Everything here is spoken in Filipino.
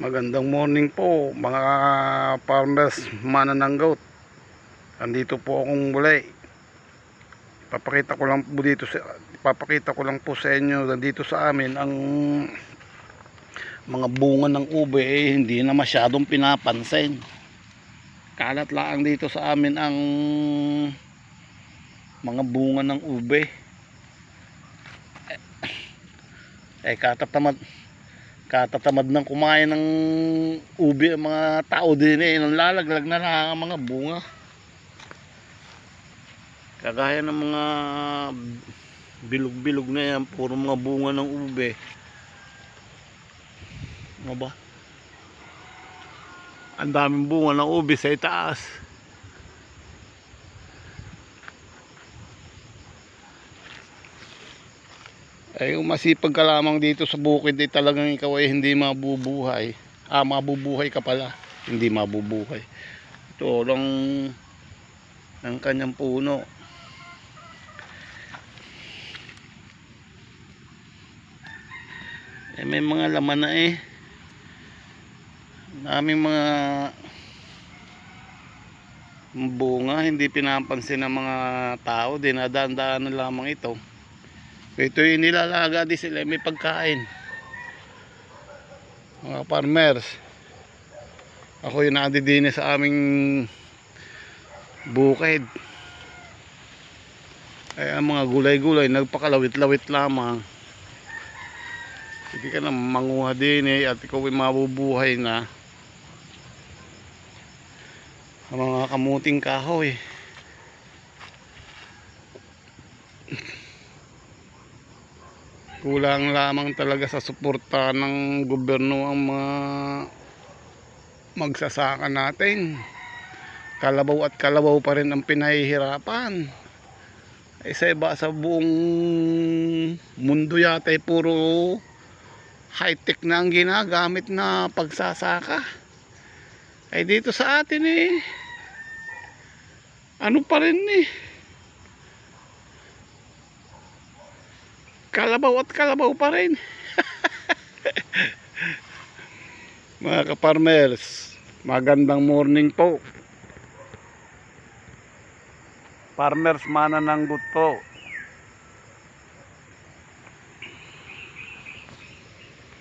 Magandang morning po mga farmers manananggot. Andito po akong muli. Ipapakita ko lang po sa inyo nandito sa amin ang mga bunga ng ube hindi na masyadong pinapansin. Kalat lang dito sa amin ang mga bunga ng ube. Katatamad ng kumain ng ube ang mga tao din lalaglag na lang ang mga bunga. Kagaya ng mga bilog-bilog na yan, puro mga bunga ng ube. Ano ba? Ang daming bunga ng ube sa itaas. Ay masipag ka lamang dito sa bukid talagang ikaw ay hindi mabubuhay. Mabubuhay ka pala, hindi mabubuhay. Ito lang ang kanyang puno. May mga laman na naming mga bunga hindi pinapansin ng mga tao, dinadaan-daan na lamang ito. Ito yung nilalaga din sila, may pagkain. Mga farmers, ako yung nadidini sa aming bukid. Ay ang mga gulay-gulay nagpakalawit-lawit lamang. Hindi ka na manguha din at ikaw ay mabubuhay na. Ang mga kamuting kahoy. Kulang lamang talaga sa suporta ng gobyerno ang mga magsasaka natin. Kalabaw at kalabaw pa rin ang pinahihirapan. Sa iba sa buong mundo yata puro high-tech na ang ginagamit na pagsasaka. Ay dito sa atin ano pa rin kalabaw at kalabaw pa rin. Mga ka-farmers, magandang morning po. Farmers manananggot po.